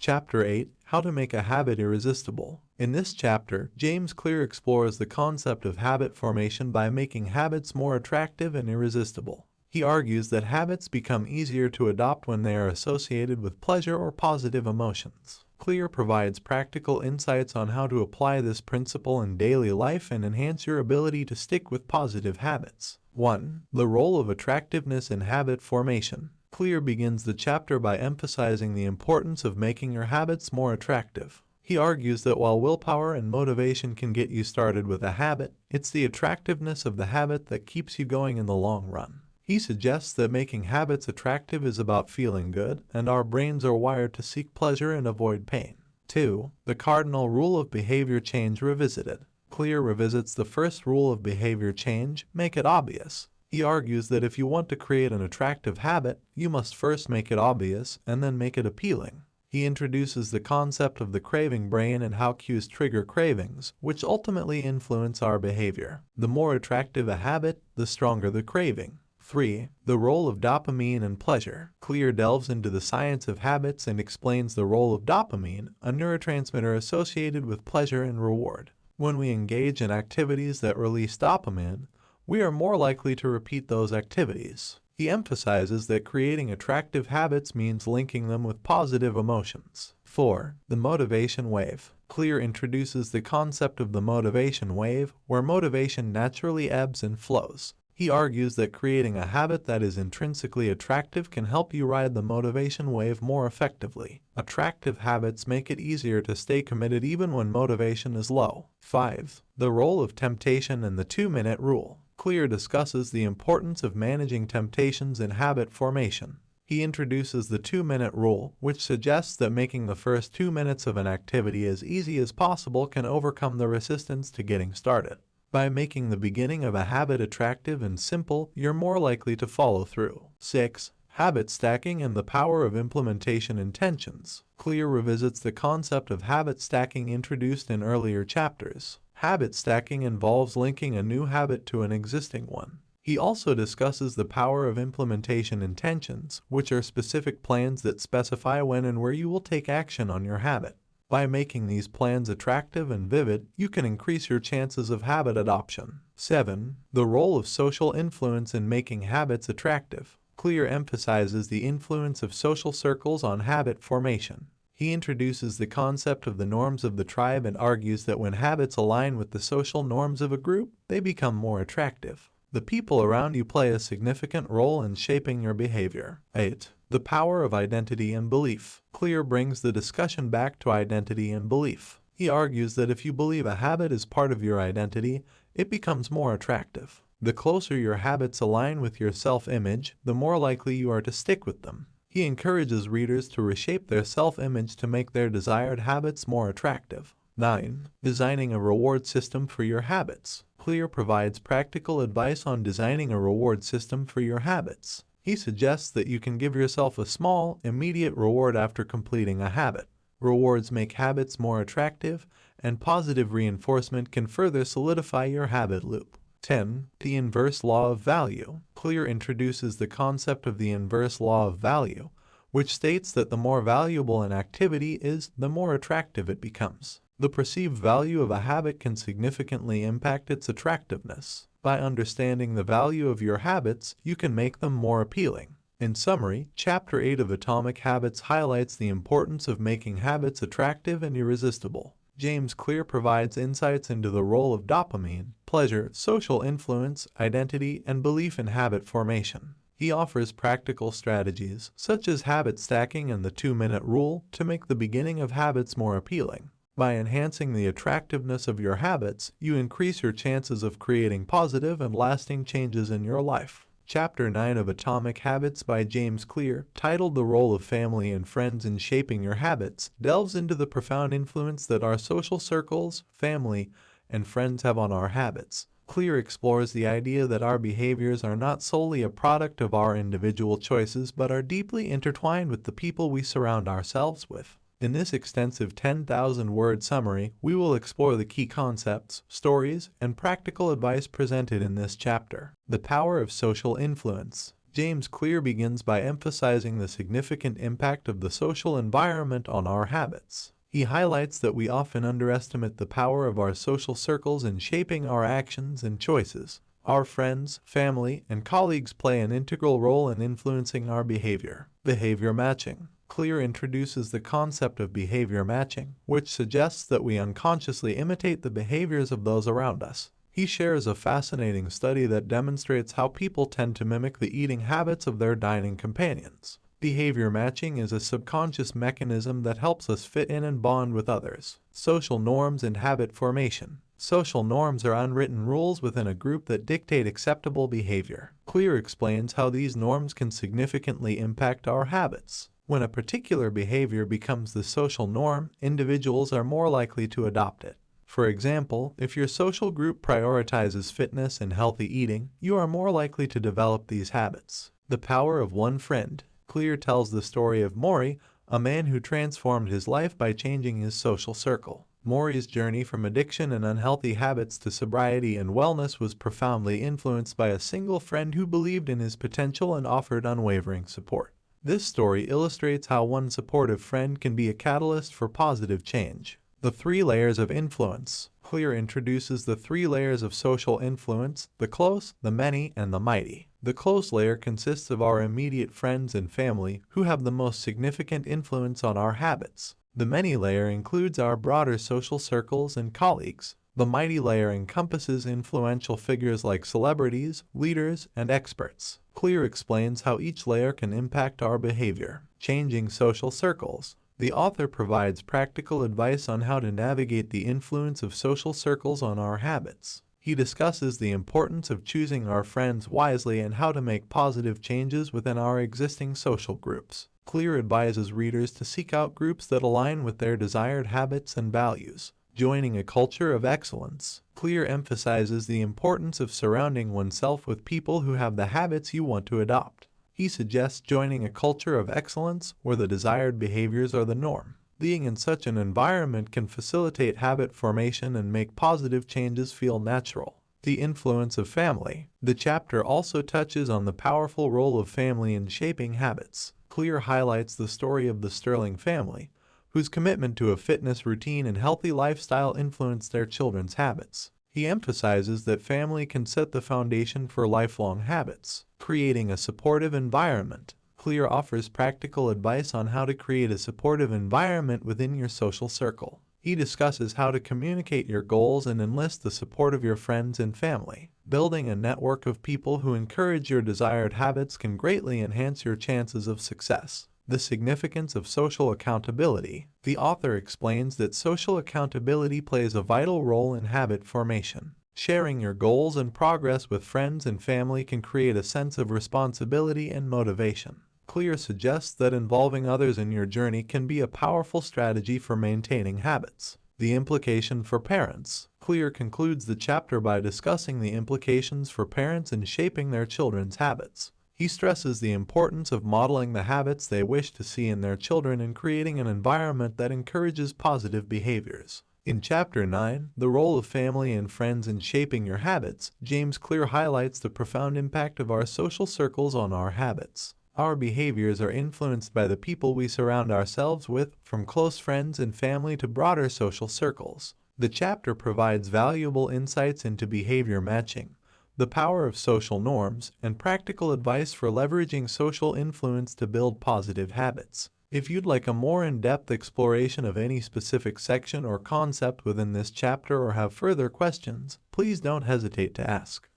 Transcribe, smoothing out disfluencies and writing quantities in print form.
Chapter 8: How to Make a Habit Irresistible. In this chapter, James Clear explores the concept of habit formation by making habits more attractive and irresistible. He argues that habits become easier to adopt when they are associated with pleasure or positive emotions. Clear provides practical insights on how to apply this principle in daily life and enhance your ability to stick with positive habits. 1. The role of attractiveness in habit formation. Clear begins the chapter by emphasizing the importance of making your habits more attractive. He argues that while willpower and motivation can get you started with a habit, it's the attractiveness of the habit that keeps you going in the long run. He suggests that making habits attractive is about feeling good, and our brains are wired to seek pleasure and avoid pain. 2. The cardinal rule of behavior change revisited. Clear revisits the first rule of behavior change: make it obvious. He argues that if you want to create an attractive habit, you must first make it obvious and then make it appealing. He introduces the concept of the craving brain and how cues trigger cravings, which ultimately influence our behavior. The more attractive a habit, the stronger the craving. 3. The role of dopamine and pleasure. Clear delves into the science of habits and explains the role of dopamine, a neurotransmitter associated with pleasure and reward. When we engage in activities that release dopamine, we are more likely to repeat those activities. He emphasizes that creating attractive habits means linking them with positive emotions. 4. The motivation wave. Clear introduces the concept of the motivation wave, where motivation naturally ebbs and flows. He argues that creating a habit that is intrinsically attractive can help you ride the motivation wave more effectively. Attractive habits make it easier to stay committed even when motivation is low. 5. The role of temptation and the 2-minute rule. Clear discusses the importance of managing temptations in habit formation. He introduces the 2-minute rule, which suggests that making the first 2 minutes of an activity as easy as possible can overcome the resistance to getting started. By making the beginning of a habit attractive and simple, you're more likely to follow through. 6. Habit stacking and the power of implementation intentions. Clear revisits the concept of habit stacking introduced in earlier chapters. Habit stacking involves linking a new habit to an existing one. He also discusses the power of implementation intentions, which are specific plans that specify when and where you will take action on your habit. By making these plans attractive and vivid, you can increase your chances of habit adoption. 7. The role of social influence in making habits attractive. Clear emphasizes the influence of social circles on habit formation. He introduces the concept of the norms of the tribe and argues that when habits align with the social norms of a group, they become more attractive. The people around you play a significant role in shaping your behavior. 8. The power of identity and belief. Clear brings the discussion back to identity and belief. He argues that if you believe a habit is part of your identity, it becomes more attractive. The closer your habits align with your self-image, the more likely you are to stick with them. He encourages readers to reshape their self-image to make their desired habits more attractive. 9. Designing a reward system for your habits. Clear provides practical advice on designing a reward system for your habits. He suggests that you can give yourself a small, immediate reward after completing a habit. Rewards make habits more attractive, and positive reinforcement can further solidify your habit loop. 10. The inverse law of value. Clear introduces the concept of the inverse law of value, which states that the more valuable an activity is, the more attractive it becomes. The perceived value of a habit can significantly impact its attractiveness. By understanding the value of your habits, you can make them more appealing. In summary, Chapter 8 of Atomic Habits highlights the importance of making habits attractive and irresistible. James Clear provides insights into the role of dopamine, pleasure, social influence, identity, and belief in habit formation. He offers practical strategies, such as habit stacking and the 2-minute rule, to make the beginning of habits more appealing. By enhancing the attractiveness of your habits, you increase your chances of creating positive and lasting changes in your life. Chapter 9 of Atomic Habits by James Clear, titled The Role of Family and Friends in Shaping Your Habits, delves into the profound influence that our social circles, family, and friends have on our habits. Clear explores the idea that our behaviors are not solely a product of our individual choices but are deeply intertwined with the people we surround ourselves with. In this extensive 10,000-word summary, we will explore the key concepts, stories, and practical advice presented in this chapter. The power of social influence. James Clear begins by emphasizing the significant impact of the social environment on our habits. He highlights that we often underestimate the power of our social circles in shaping our actions and choices. Our friends, family, and colleagues play an integral role in influencing our behavior. Behavior matching. Clear introduces the concept of behavior matching, which suggests that we unconsciously imitate the behaviors of those around us. He shares a fascinating study that demonstrates how people tend to mimic the eating habits of their dining companions. Behavior matching is a subconscious mechanism that helps us fit in and bond with others. Social norms and habit formation. Social norms are unwritten rules within a group that dictate acceptable behavior. Clear explains how these norms can significantly impact our habits. When a particular behavior becomes the social norm, individuals are more likely to adopt it. For example, if your social group prioritizes fitness and healthy eating, you are more likely to develop these habits. The power of one friend. Clear tells the story of Maury, a man who transformed his life by changing his social circle. Maury's journey from addiction and unhealthy habits to sobriety and wellness was profoundly influenced by a single friend who believed in his potential and offered unwavering support. This story illustrates how one supportive friend can be a catalyst for positive change. The 3 layers of influence. Clear introduces the 3 layers of social influence: the close, the many, and the mighty. The close layer consists of our immediate friends and family who have the most significant influence on our habits. The many layer includes our broader social circles and colleagues. The mighty layer encompasses influential figures like celebrities, leaders, and experts. Clear explains how each layer can impact our behavior. Changing social circles. The author provides practical advice on how to navigate the influence of social circles on our habits. He discusses the importance of choosing our friends wisely and how to make positive changes within our existing social groups. Clear advises readers to seek out groups that align with their desired habits and values. Joining a culture of excellence. Clear emphasizes the importance of surrounding oneself with people who have the habits you want to adopt. He suggests joining a culture of excellence where the desired behaviors are the norm. Being in such an environment can facilitate habit formation and make positive changes feel natural. The influence of family. The chapter also touches on the powerful role of family in shaping habits. Clear highlights the story of the Sterling family, whose commitment to a fitness routine and healthy lifestyle influenced their children's habits. He emphasizes that family can set the foundation for lifelong habits. Creating a supportive environment. Clear offers practical advice on how to create a supportive environment within your social circle. He discusses how to communicate your goals and enlist the support of your friends and family. Building a network of people who encourage your desired habits can greatly enhance your chances of success. The significance of social accountability. The author explains that social accountability plays a vital role in habit formation. Sharing your goals and progress with friends and family can create a sense of responsibility and motivation. Clear suggests that involving others in your journey can be a powerful strategy for maintaining habits. The implication for parents. Clear concludes the chapter by discussing the implications for parents in shaping their children's habits. He stresses the importance of modeling the habits they wish to see in their children and creating an environment that encourages positive behaviors. In Chapter 9, The Role of Family and Friends in Shaping Your Habits, James Clear highlights the profound impact of our social circles on our habits. Our behaviors are influenced by the people we surround ourselves with, from close friends and family to broader social circles. The chapter provides valuable insights into behavior matching, the power of social norms, and practical advice for leveraging social influence to build positive habits. If you'd like a more in-depth exploration of any specific section or concept within this chapter or have further questions, please don't hesitate to ask.